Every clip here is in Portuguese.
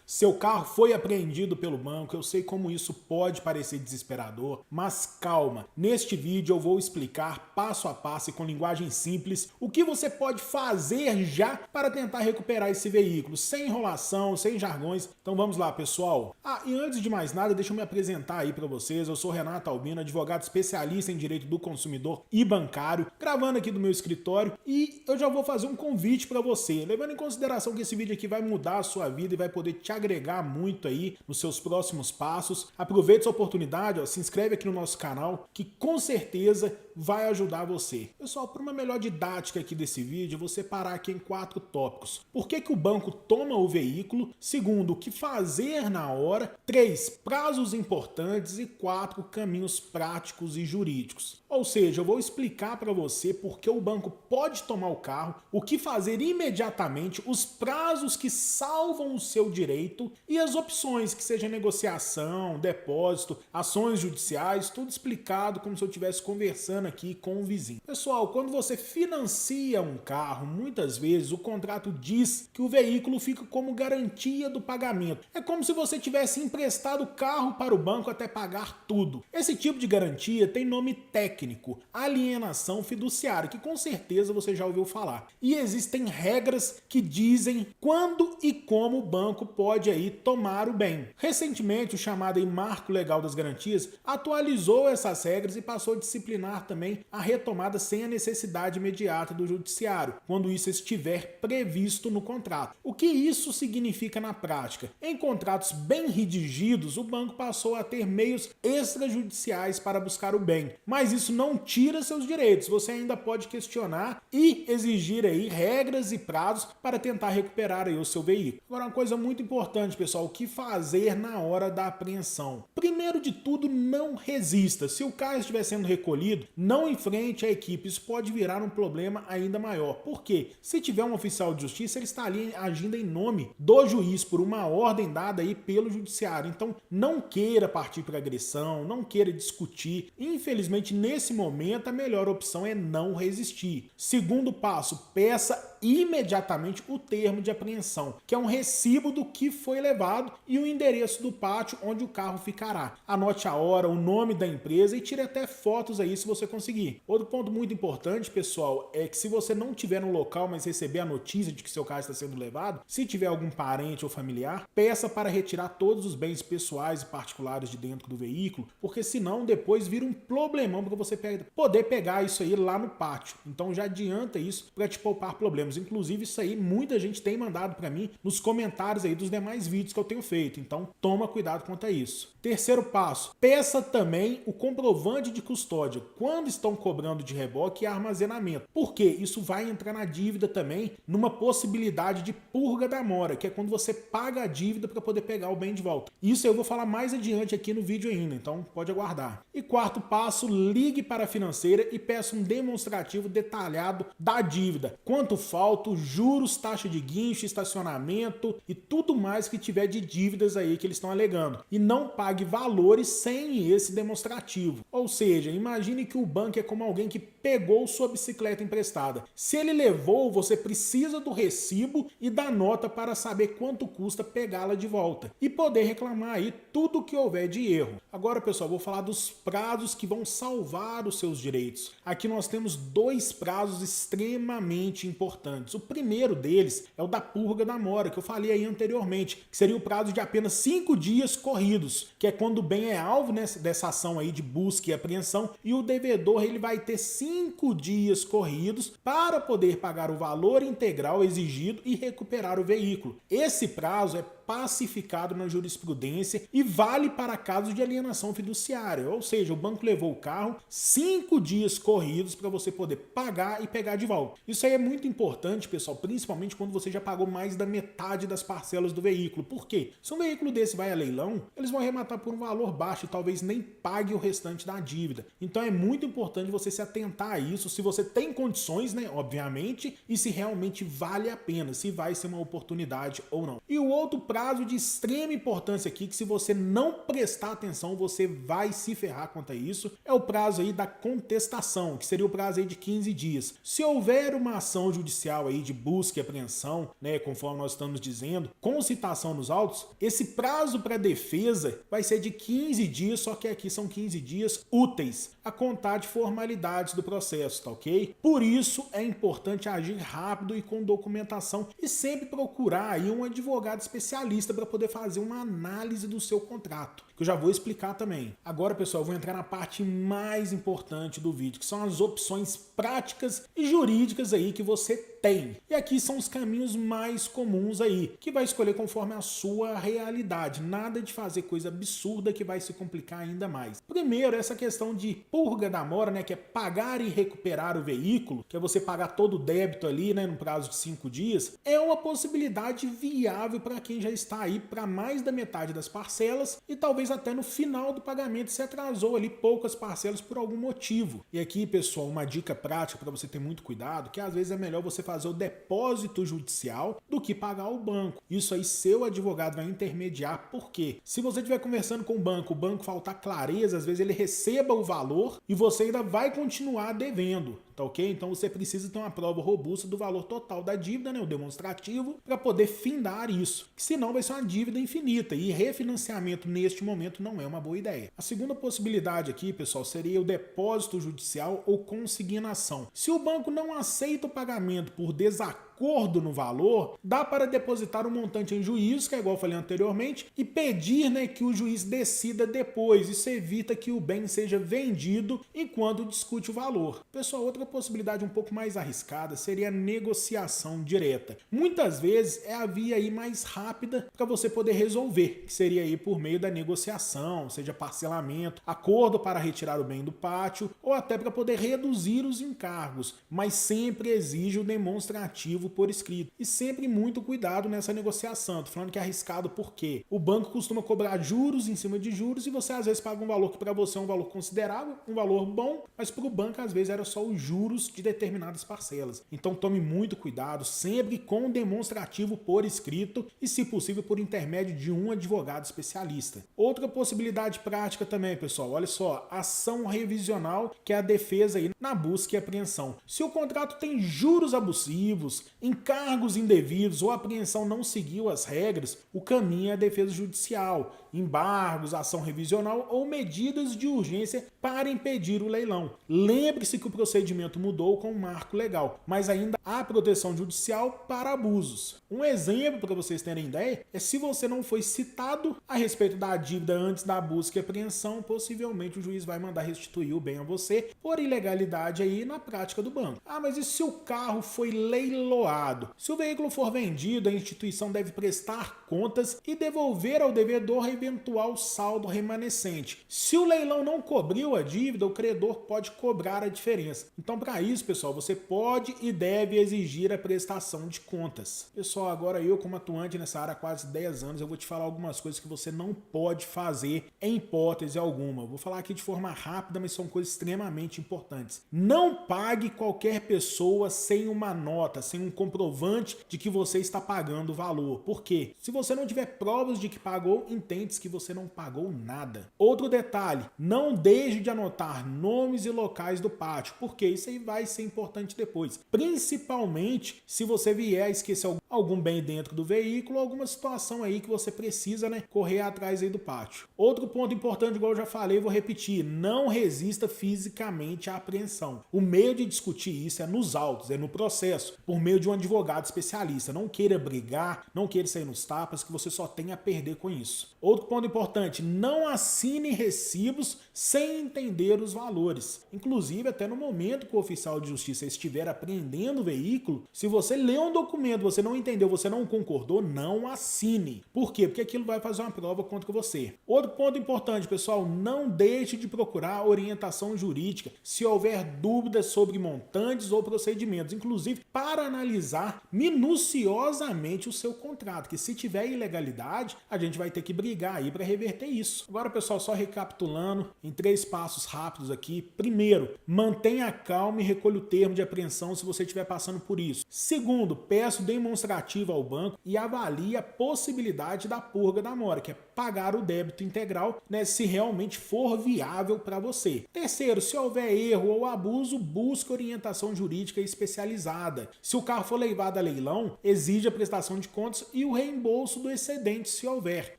Seu carro foi apreendido pelo banco, eu sei como isso pode parecer desesperador, mas calma. Neste vídeo eu vou explicar passo a passo e com linguagem simples o que você pode fazer já para tentar recuperar esse veículo, sem enrolação, sem jargões. Então vamos lá, pessoal. E antes de mais nada, deixa eu me apresentar aí para vocês. Eu sou Renato Albino, advogado especialista em direito do consumidor e bancário, gravando aqui do meu escritório, e eu já vou fazer um convite para você, levando em consideração que esse vídeo aqui vai mudar a sua vida e vai poder te agregar muito aí nos seus próximos passos. Aproveite essa oportunidade, se inscreve aqui no nosso canal, que com certeza vai ajudar você. Pessoal, para uma melhor didática aqui desse vídeo, eu vou separar aqui em 4 tópicos. Por que que o banco toma o veículo? Segundo, o que fazer na hora? 3, prazos importantes. E 4, caminhos práticos e jurídicos. Ou seja, eu vou explicar para você por que o banco pode tomar o carro, o que fazer imediatamente, os prazos que salvam o seu direito e as opções, que seja negociação, depósito, ações judiciais, tudo explicado como se eu estivesse conversando aqui com o vizinho. Pessoal, quando você financia um carro, muitas vezes o contrato diz que o veículo fica como garantia do pagamento. É como se você tivesse emprestado o carro para o banco até pagar tudo. Esse tipo de garantia tem nome técnico, alienação fiduciária, que com certeza você já ouviu falar. E existem regras que dizem quando e como o banco pode aí tomar o bem. Recentemente, o chamado aí Marco Legal das Garantias atualizou essas regras e passou a disciplinar também a retomada sem a necessidade imediata do judiciário, quando isso estiver previsto no contrato. O que isso significa na prática? Em contratos bem redigidos, o banco passou a ter meios extrajudiciais para buscar o bem, mas isso não tira seus direitos. Você ainda pode questionar e exigir aí regras e prazos para tentar recuperar aí o seu veículo. Agora, uma coisa muito importante, pessoal, o que fazer na hora da apreensão? Primeiro de tudo, não resista. Se o carro estiver sendo recolhido, não enfrente a equipe. Isso pode virar um problema ainda maior. Por quê? Se tiver um oficial de justiça, ele está ali agindo em nome do juiz por uma ordem dada aí pelo judiciário. Então, não queira partir para agressão, não queira discutir. Infelizmente, nesse momento, a melhor opção é não resistir. Segundo passo, peça imediatamente o termo de apreensão, que é um recibo do que foi levado e o endereço do pátio onde o carro ficará. Anote a hora, o nome da empresa e tire até fotos aí se você conseguir. Outro ponto muito importante, pessoal, é que se você não estiver no local, mas receber a notícia de que seu carro está sendo levado, se tiver algum parente ou familiar, peça para retirar todos os bens pessoais e particulares de dentro do veículo, porque senão depois vira um problemão para você poder pegar isso aí lá no pátio. Então já adianta isso para te poupar problemas. Inclusive isso aí muita gente tem mandado para mim nos comentários aí dos demais vídeos que eu tenho feito. Então toma cuidado quanto a isso. Terceiro passo, peça também o comprovante de custódia quando estão cobrando de reboque e armazenamento. Por quê? Isso vai entrar na dívida também numa possibilidade de purga da mora, que é quando você paga a dívida para poder pegar o bem de volta. Isso eu vou falar mais adiante aqui no vídeo ainda, então pode aguardar. E quarto passo, ligue para a financeira e peça um demonstrativo detalhado da dívida. Quanto falta, juros, taxa de guincho, estacionamento e tudo mais que tiver de dívidas aí que eles estão alegando. E não pague valores sem esse demonstrativo. Ou seja, imagine que o banco é como alguém que pegou sua bicicleta emprestada. Se ele levou, você precisa do recibo e da nota para saber quanto custa pegá-la de volta e poder reclamar aí tudo que houver de erro. Agora, pessoal, vou falar dos prazos que vão salvar os seus direitos. Aqui nós temos 2 prazos extremamente importantes. O primeiro deles é o da purga da mora, que eu falei aí anteriormente, que seria o prazo de apenas 5 dias corridos, que é quando o bem é alvo dessa ação aí de busca e apreensão, e o devedor ele vai ter 5 dias corridos para poder pagar o valor integral exigido e recuperar o veículo. Esse prazo é pacificado na jurisprudência e vale para casos de alienação fiduciária, ou seja, o banco levou o carro 5 dias corridos para você poder pagar e pegar de volta. Isso aí é muito importante, pessoal, principalmente quando você já pagou mais da metade das parcelas do veículo. Por quê? Se um veículo desse vai a leilão, eles vão arrematar por um valor baixo e talvez nem pague o restante da dívida. Então é muito importante você se atentar a isso, se você tem condições, né, obviamente, e se realmente vale a pena, se vai ser uma oportunidade ou não. E o outro prazo de extrema importância aqui, que se você não prestar atenção, você vai se ferrar quanto a isso, é o prazo aí da contestação, que seria o prazo aí de 15 dias. Se houver uma ação judicial aí de busca e apreensão, né, conforme nós estamos dizendo, com citação nos autos, esse prazo para defesa vai ser de 15 dias, só que aqui são 15 dias úteis a contar de formalidades do processo, tá ok? Por isso é importante agir rápido e com documentação e sempre procurar aí um advogado especialista para poder fazer uma análise do seu contrato, que eu já vou explicar também. Agora, pessoal, eu vou entrar na parte mais importante do vídeo, que são as opções práticas e jurídicas aí que você tem. E aqui são os caminhos mais comuns aí, que vai escolher conforme a sua realidade. Nada de fazer coisa absurda que vai se complicar ainda mais. Primeiro, essa questão de purga da mora, né, que é pagar e recuperar o veículo, que é você pagar todo o débito ali, né, no prazo de 5 dias, é uma possibilidade viável para quem já está aí para mais da metade das parcelas e talvez até no final do pagamento se atrasou ali poucas parcelas por algum motivo. E aqui, pessoal, uma dica prática para você ter muito cuidado, que às vezes é melhor você fazer o depósito judicial do que pagar o banco. Isso aí seu advogado vai intermediar, porque se você estiver conversando com o banco faltar clareza, às vezes ele receba o valor e você ainda vai continuar devendo. Tá ok? Então você precisa ter uma prova robusta do valor total da dívida, né, o demonstrativo, para poder findar isso. Senão vai ser uma dívida infinita e refinanciamento neste momento não é uma boa ideia. A segunda possibilidade aqui, pessoal, seria o depósito judicial ou consignação. Se o banco não aceita o pagamento por desacordo no valor, dá para depositar um montante em juízo, que é igual eu falei anteriormente, e pedir, né, que o juiz decida depois. Isso evita que o bem seja vendido enquanto discute o valor. Pessoal, outra possibilidade um pouco mais arriscada seria a negociação direta. Muitas vezes é a via aí mais rápida para você poder resolver, que seria aí por meio da negociação, seja parcelamento, acordo para retirar o bem do pátio ou até para poder reduzir os encargos, mas sempre exige o demonstrativo por escrito. E sempre muito cuidado nessa negociação. Tô falando que é arriscado porque o banco costuma cobrar juros em cima de juros e você às vezes paga um valor que para você é um valor considerável, um valor bom, mas para o banco às vezes era só os juros de determinadas parcelas. Então tome muito cuidado, sempre com demonstrativo por escrito e, se possível, por intermédio de um advogado especialista. Outra possibilidade prática também, pessoal, olha só, ação revisional, que é a defesa aí na busca e apreensão. Se o contrato tem juros abusivos, encargos indevidos ou a apreensão não seguiu as regras, o caminho é a defesa judicial, embargos, ação revisional ou medidas de urgência para impedir o leilão. Lembre-se que o procedimento mudou com o marco legal, mas ainda há proteção judicial para abusos. Um exemplo para vocês terem ideia é se você não foi citado a respeito da dívida antes da busca e apreensão, possivelmente o juiz vai mandar restituir o bem a você por ilegalidade aí na prática do banco. Ah, mas e se o carro foi leiloado? Se o veículo for vendido, a instituição deve prestar contas e devolver ao devedor eventual saldo remanescente. Se o leilão não cobriu a dívida, o credor pode cobrar a diferença. Então, para isso, pessoal, você pode e deve exigir a prestação de contas. Pessoal, agora eu, como atuante nessa área há quase 10 anos, eu vou te falar algumas coisas que você não pode fazer em hipótese alguma. Vou falar aqui de forma rápida, mas são coisas extremamente importantes. Não pague qualquer pessoa sem uma nota, sem um comprovante de que você está pagando o valor. Por quê? Se você não tiver provas de que pagou, entende que você não pagou nada. Outro detalhe, não deixe de anotar nomes e locais do pátio, porque isso aí vai ser importante depois. Principalmente se você vier a esquecer algum bem dentro do veículo, alguma situação aí que você precisa, né, correr atrás aí do pátio. Outro ponto importante, igual eu já falei, vou repetir, não resista fisicamente à apreensão. O meio de discutir isso é nos autos, é no processo, por meio de um advogado especialista. Não queira brigar, não queira sair nos tapas, que você só tem a perder com isso. Outro ponto importante, não assine recibos sem entender os valores. Inclusive, até no momento que o oficial de justiça estiver apreendendo o veículo, se você lê um documento, você não entendeu, você não concordou, não assine. Por quê? Porque aquilo vai fazer uma prova contra você. Outro ponto importante, pessoal, não deixe de procurar orientação jurídica se houver dúvidas sobre montantes ou procedimentos, inclusive para analisar analisar minuciosamente o seu contrato, que se tiver ilegalidade, a gente vai ter que brigar aí para reverter isso. Agora, pessoal, só recapitulando em 3 passos rápidos aqui. Primeiro, mantenha calma e recolha o termo de apreensão se você estiver passando por isso. Segundo, peça o demonstrativo ao banco e avalie a possibilidade da purga da mora, que é pagar o débito integral, né, se realmente for viável para você. Terceiro, se houver erro ou abuso, busque orientação jurídica especializada. Se o carro for levado a leilão, exige a prestação de contas e o reembolso do excedente, se houver.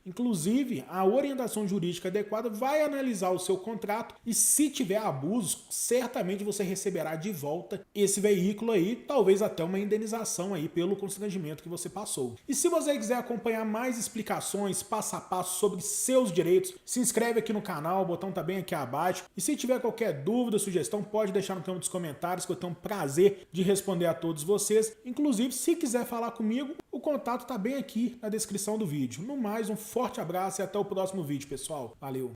Inclusive, a orientação jurídica adequada vai analisar o seu contrato e, se tiver abusos, certamente você receberá de volta esse veículo aí, talvez até uma indenização aí pelo constrangimento que você passou. E se você quiser acompanhar mais explicações passo a passo sobre seus direitos, se inscreve aqui no canal, o botão tá bem aqui abaixo. E se tiver qualquer dúvida, sugestão, pode deixar no campo dos comentários, que eu tenho um prazer de responder a todos vocês. Inclusive, se quiser falar comigo, o contato tá bem aqui na descrição do vídeo. No mais, um forte abraço e até o próximo vídeo, pessoal. Valeu!